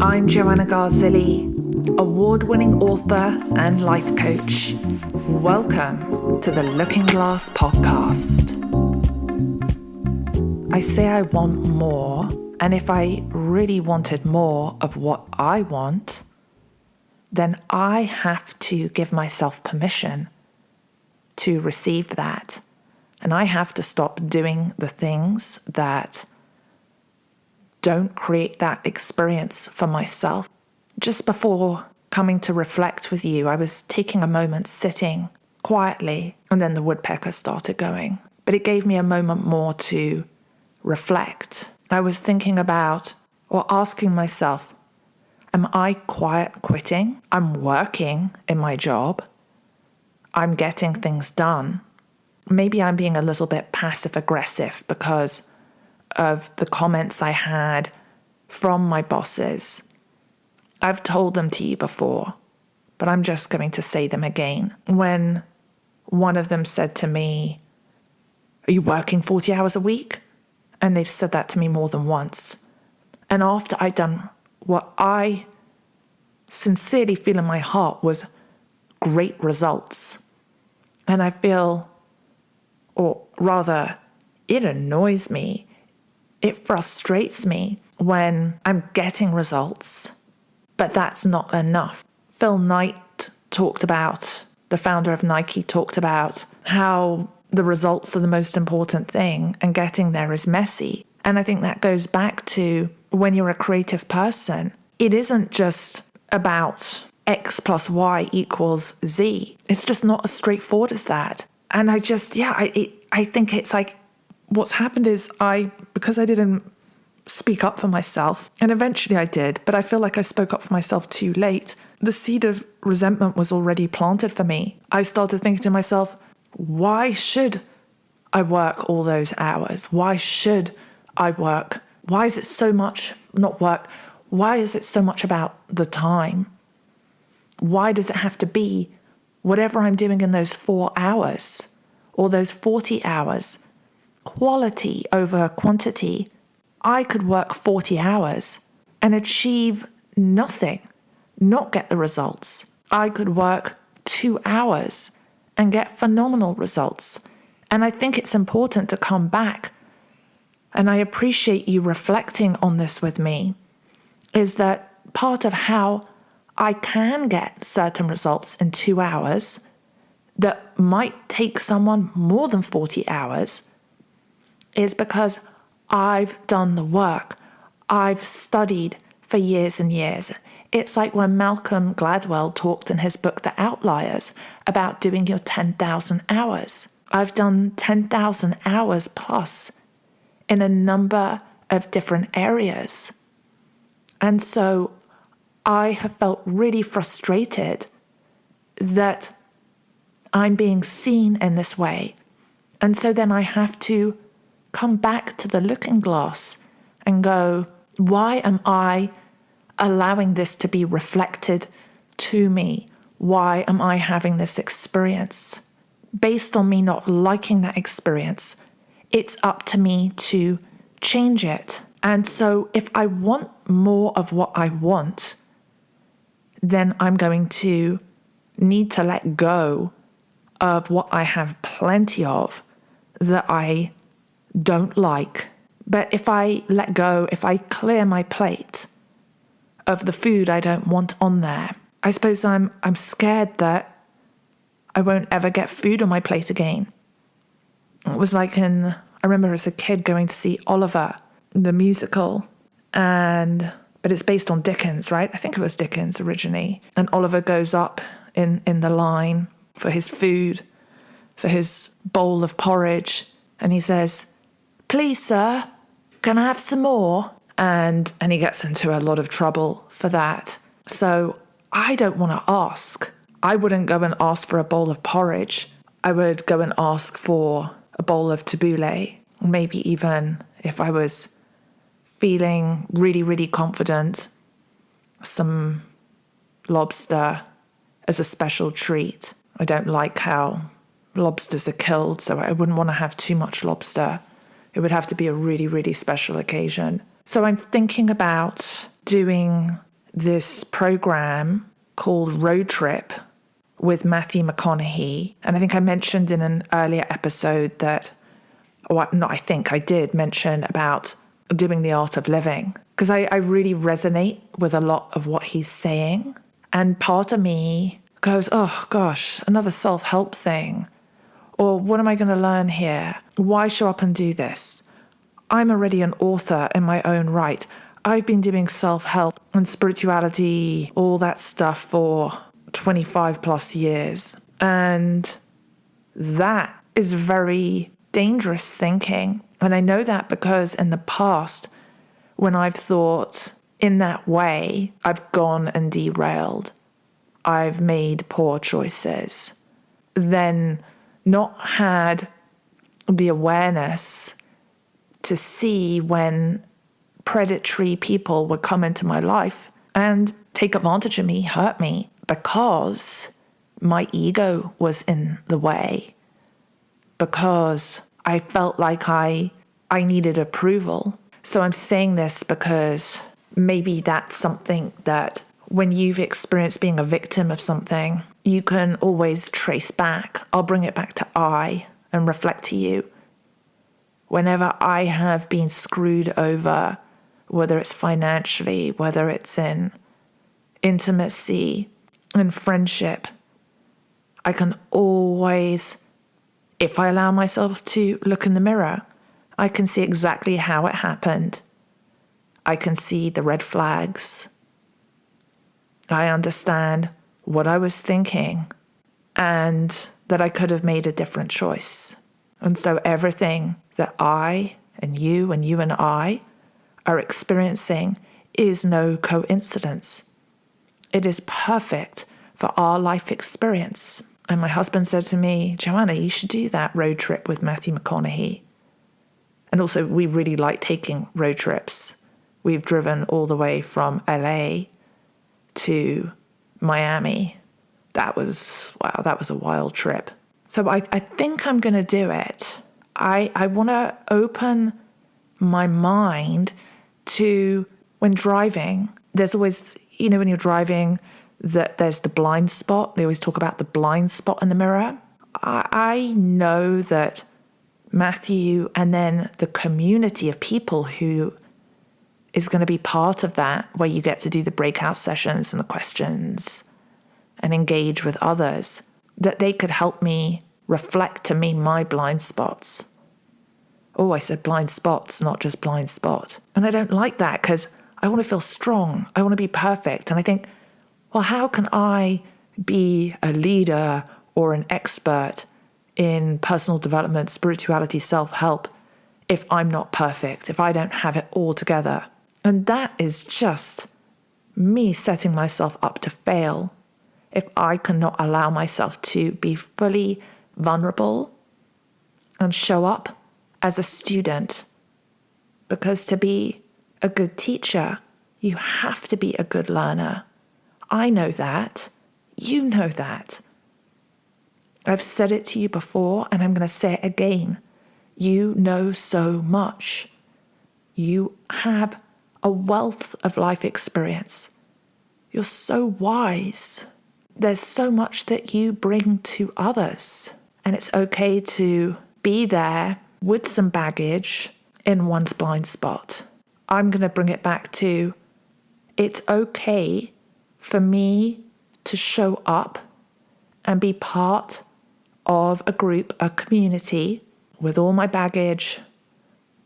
I'm Joanna Garzilli, award-winning author and life coach. Welcome to the Looking Glass podcast. I say I want more, and if I really wanted more of what I want, then I have to give myself permission to receive that. And I have to stop doing the things that don't create that experience for myself. Just before coming to reflect with you, I was taking a moment sitting quietly, and then the woodpecker started going. But it gave me a moment more to reflect. I was thinking about, or asking myself, am I quiet quitting? I'm working in my job. I'm getting things done. Maybe I'm being a little bit passive aggressive because of the comments I had from my bosses. I've told them to you before, but I'm just going to say them again. When one of them said to me, "Are you working 40 hours a week?" And they've said that to me more than once. And after I'd done what I sincerely feel in my heart was great results, and I feel, or rather, it annoys me. It frustrates me when I'm getting results, but that's not enough. Phil Knight the founder of Nike, talked about how the results are the most important thing and getting there is messy. And I think that goes back to when you're a creative person, it isn't just about X plus Y equals Z. It's just not as straightforward as that. And I think it's like, what's happened is because I didn't speak up for myself, and eventually I did, but I feel like I spoke up for myself too late. The seed of resentment was already planted for me. I started thinking to myself, why should I work all those hours? Why should I work? Why is it so much, not work, why is it so much about the time? Why does it have to be whatever I'm doing in those 4 hours or those 40 hours? Quality over quantity. I could work 40 hours and achieve nothing, not get the results. I could work 2 hours and get phenomenal results. And I think it's important to come back, and I appreciate you reflecting on this with me, is that part of how I can get certain results in 2 hours that might take someone more than 40 hours is because I've done the work. I've studied for years and years. It's like when Malcolm Gladwell talked in his book, The Outliers, about doing your 10,000 hours. I've done 10,000 hours plus in a number of different areas. And so I have felt really frustrated that I'm being seen in this way. And so then I have to come back to the looking glass and go, why am I allowing this to be reflected to me? Why am I having this experience? Based on me not liking that experience, it's up to me to change it. And so if I want more of what I want, then I'm going to need to let go of what I have plenty of that I don't like. But if I let go, if I clear my plate of the food I don't want on there, I suppose I'm scared that I won't ever get food on my plate again. It was like I remember as a kid going to see Oliver, the musical, but it's based on Dickens, right? I think it was Dickens originally. And Oliver goes up in the line for his food, for his bowl of porridge, and he says, "Please, sir, can I have some more?" And he gets into a lot of trouble for that. So I don't want to ask. I wouldn't go and ask for a bowl of porridge. I would go and ask for a bowl of tabbouleh. Maybe even if I was feeling really, really confident, some lobster as a special treat. I don't like how lobsters are killed, so I wouldn't want to have too much lobster. It would have to be a really, really special occasion. So I'm thinking about doing this program called Road Trip with Matthew McConaughey. And I think I mentioned in an earlier episode that, I did mention about doing the art of living, because I really resonate with a lot of what he's saying. And part of me goes, oh gosh, another self-help thing. Or what am I going to learn here? Why show up and do this? I'm already an author in my own right. I've been doing self-help and spirituality, all that stuff for 25 plus years. And that is very dangerous thinking. And I know that because in the past, when I've thought in that way, I've gone and derailed. I've made poor choices. Then not had the awareness to see when predatory people would come into my life and take advantage of me, hurt me, because my ego was in the way, because I felt like I needed approval. So I'm saying this because maybe that's something that when you've experienced being a victim of something, you can always trace back. I'll bring it back to I and reflect to you. Whenever I have been screwed over, whether it's financially, whether it's in intimacy and friendship, I can always, if I allow myself to look in the mirror, I can see exactly how it happened. I can see the red flags. I understand what I was thinking and that I could have made a different choice. And so everything that I and you and I are experiencing is no coincidence. It is perfect for our life experience. And my husband said to me, Joanna, you should do that road trip with Matthew McConaughey. And also, we really like taking road trips. We've driven all the way from LA to Miami. That was a wild trip. So I think I'm going to do it. I want to open my mind to, when driving, there's always, when you're driving, that there's the blind spot. They always talk about the blind spot in the mirror. I know that Matthew and then the community of people who is going to be part of that, where you get to do the breakout sessions and the questions and engage with others, that they could help me reflect to me my blind spots. Oh, I said blind spots, not just blind spot. And I don't like that because I want to feel strong. I want to be perfect. And I think, well, how can I be a leader or an expert in personal development, spirituality, self-help, if I'm not perfect, if I don't have it all together? And that is just me setting myself up to fail if I cannot allow myself to be fully vulnerable and show up as a student. Because to be a good teacher, you have to be a good learner. I know that. You know that. I've said it to you before, and I'm going to say it again. You know so much. You have a wealth of life experience. You're so wise. There's so much that you bring to others. And it's okay to be there with some baggage in one's blind spot. I'm going to bring it back to, it's okay for me to show up and be part of a group, a community, with all my baggage,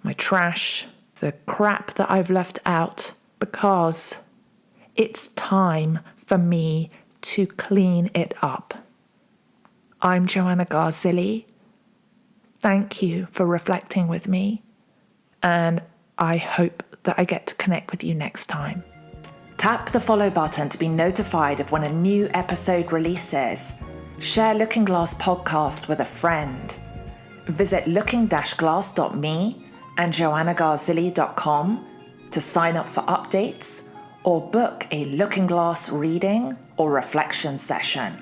my trash, the crap that I've left out, because it's time for me to clean it up. I'm Joanna Garzilli. Thank you for reflecting with me, and I hope that I get to connect with you next time. Tap the follow button to be notified of when a new episode releases. Share Looking Glass podcast with a friend. Visit looking-glass.me and joannagarzilli.com to sign up for updates or book a Looking Glass reading or reflection session.